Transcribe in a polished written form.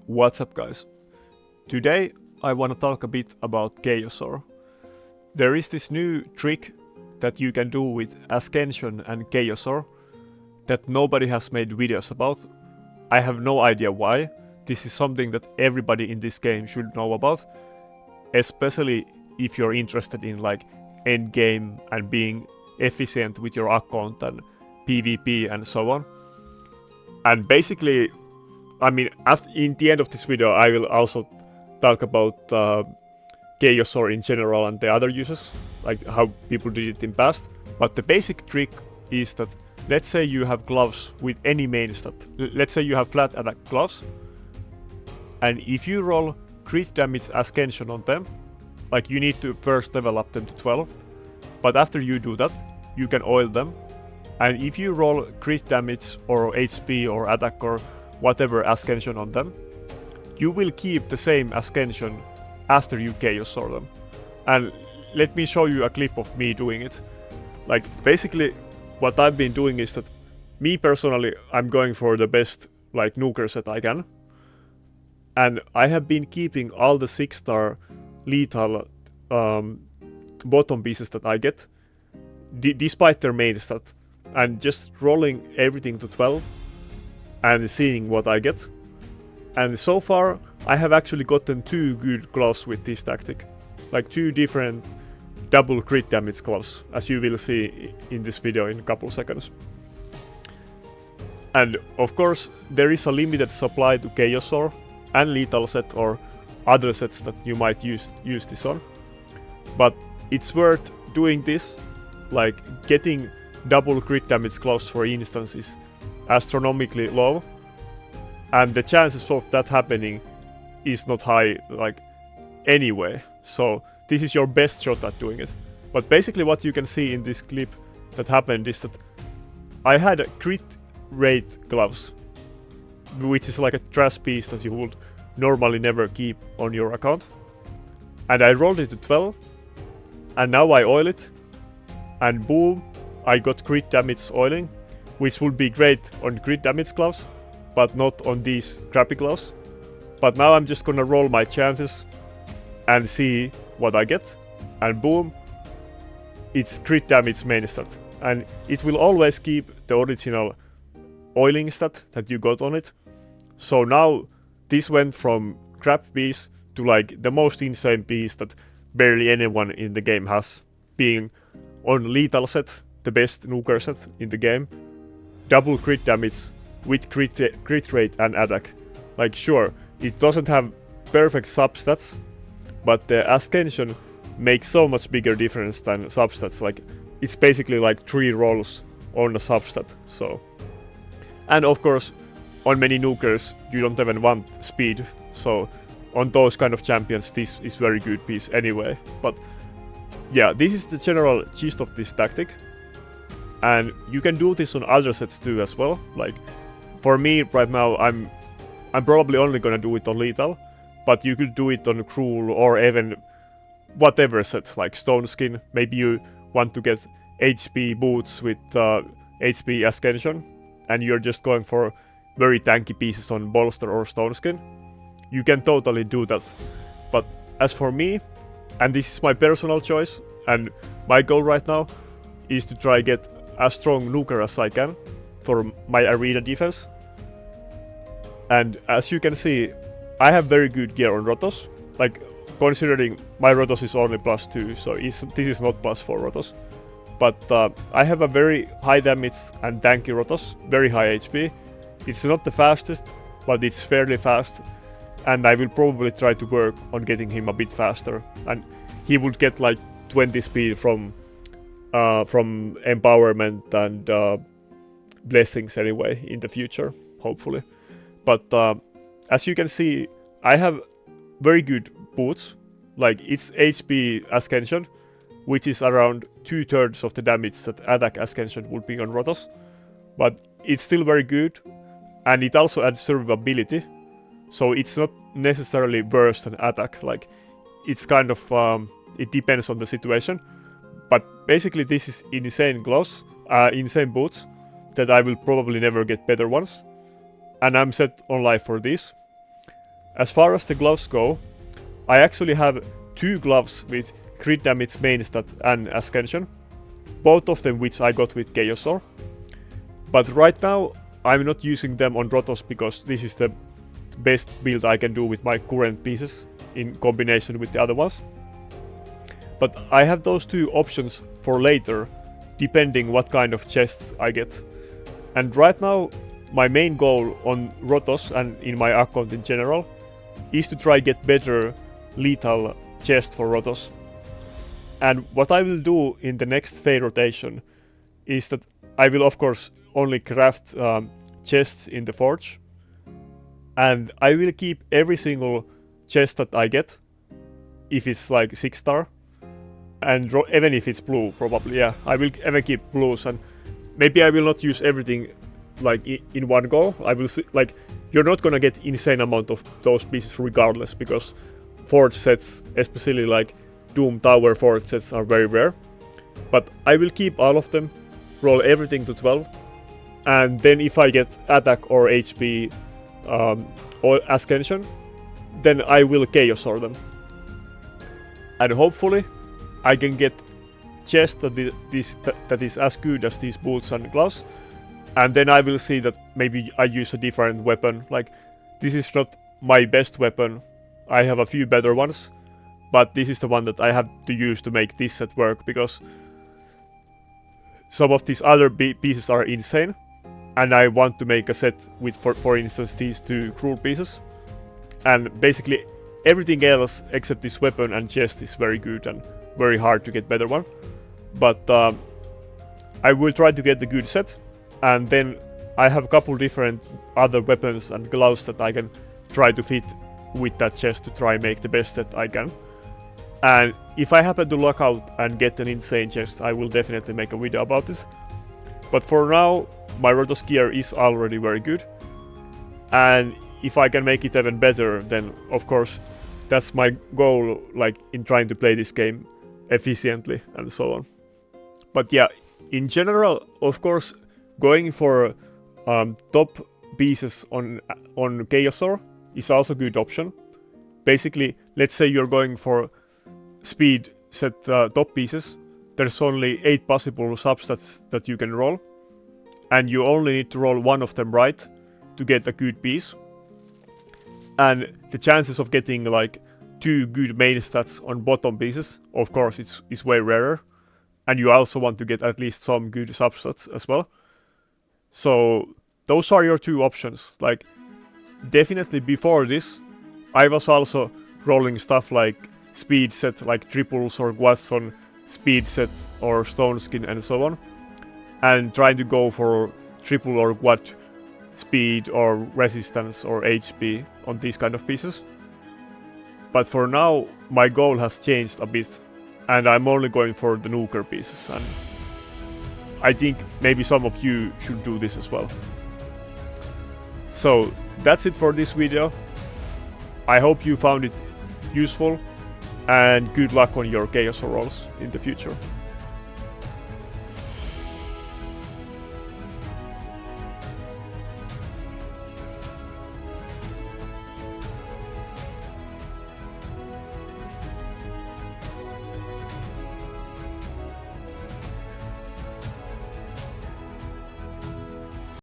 What's up, guys? Today I want to talk a bit about Chaosaur. There is this new trick that you can do with Ascension and Chaosaur that nobody has made videos about. I have no idea why. This is something that everybody in this game should know about, especially if you're interested in like endgame and being efficient with your account and PvP and so on. And basically, in the end of this video, I will also talk about Chaosaur in general and the other uses, like how people did it in past. But the basic trick is that, let's say you have gloves with any main stat. Let's say you have flat attack gloves, and if you roll crit damage Ascension on them, like you need to first level up them to 12, but after you do that, you can oil them. And if you roll crit damage or HP or attack or whatever Ascension on them, you will keep the same Ascension after you Chaosaur them. And let me show you a clip of me doing it. Like basically what I've been doing is that me personally, I'm going for the best like nuker set I can. And I have been keeping all the 6-star lethal bottom pieces that I get, despite their main stat, and just rolling everything to 12 and seeing what I get. And so far I have actually gotten 2 good gloves with this tactic, like 2 different double crit damage gloves, as you will see in this video in a couple seconds. And of course there is a limited supply to Chaosaur and lethal set or other sets that you might use this on, but it's worth doing this. Like getting double crit damage gloves, for instance, is astronomically low, and the chances of that happening is not high like anyway, so this is your best shot at doing it. But basically what you can see in this clip that happened is that I had a crit rate gloves, which is like a trash piece that you would normally never keep on your account, and I rolled it to 12, and now I oil it, and boom, I got crit damage oiling, which would be great on crit damage gloves, but not on these crappy gloves. But now I'm just gonna roll my chances and see what I get, and boom, it's crit damage main stat, and it will always keep the original oiling stat that you got on it. So now this went from crap piece to like the most insane piece that barely anyone in the game has, being on lethal set, the best nuker set in the game, double crit damage with crit rate and attack. Like sure, it doesn't have perfect substats, but the Ascension makes so much bigger difference than substats. Like it's basically like 3 rolls on a substat. So, and of course on many nukers you don't even want speed, so on those kind of champions this is very good piece anyway. But yeah, this is the general gist of this tactic, and you can do this on other sets too as well. Like for me right now, I'm probably only gonna do it on lethal, but you could do it on cruel or even whatever set, like stone skin. Maybe you want to get HP boots with HP Ascension, and you're just going for very tanky pieces on bolster or stone skin. You can totally do that. But as for me, and this is my personal choice, and my goal right now is to try get as strong nuker as I can for my arena defense. And as you can see, I have very good gear on Rotos. Like considering my Rotos is only +2, so this is not +4 Rotos. But I have a very high damage and tanky Rotos, very high HP. It's not the fastest, but it's fairly fast, and I will probably try to work on getting him a bit faster, and he would get like 20 speed from empowerment and blessings anyway in the future, hopefully. But as you can see, I have very good boots. Like it's HP Ascension, which is around 2/3 of the damage that attack Ascension would be on Rotos, but it's still very good, and it also adds survivability, so it's not necessarily worse than attack. Like it's kind of it depends on the situation, but basically this is insane gloves, insane boots that I will probably never get better ones, and I'm set on life for this. as far as the gloves go, I actually have 2 gloves with crit damage main stat and ascension, both of them which I got with Chaosaur. But right now I'm not using them on Rotos because this is the best build I can do with my current pieces in combination with the other ones. But I have those 2 options for later, depending what kind of chests I get. And right now my main goal on Rotos and in my account in general is to try get better lethal chest for Rotos. And what I will do in the next Fey rotation is that I will of course only craft chests in the forge, and I will keep every single chest that I get, if it's like 6-star, and even if it's blue, probably, yeah, I will ever keep blues, and maybe I will not use everything like in one go. I will see, like, you're not gonna get insane amount of those pieces regardless, because forge sets, especially like Doom Tower forge sets, are very rare. But I will keep all of them, roll everything to 12, and then if I get attack or HP or ascension, then I will Chaosaur them. And hopefully I can get chest that is as good as these boots and gloves, and then I will see that maybe I use a different weapon. Like, this is not my best weapon, I have a few better ones, but this is the one that I have to use to make this set work, because some of these other pieces are insane, and I want to make a set with, for instance, these 2 cruel pieces. And basically everything else except this weapon and chest is very good and very hard to get better one. But I will try to get the good set, and then I have a couple different other weapons and gloves that I can try to fit with that chest to try make the best set I can. And if I happen to luck out and get an insane chest, I will definitely make a video about it. But for now, my Rotos gear is already very good, and if I can make it even better, then of course that's my goal, like in trying to play this game efficiently and so on. But yeah, in general, of course, going for top pieces on Chaosaur is also a good option. Basically, let's say you're going for speed set top pieces, there's only 8 possible substats that you can roll, and you only need to roll 1 of them right to get a good piece. And the chances of getting like 2 good main stats on bottom pieces, of course, it's way rarer, and you also want to get at least some good substats as well. So those are your 2 options. Like, definitely before this, I was also rolling stuff like speed set, like triples or quads on speed set or stone skin and so on, and trying to go for triple or quad speed or resistance or HP on these kind of pieces. But for now, my goal has changed a bit, and I'm only going for the nuker pieces, and I think maybe some of you should do this as well. So that's it for this video. I hope you found it useful, and good luck on your Chaosaur rolls in the future.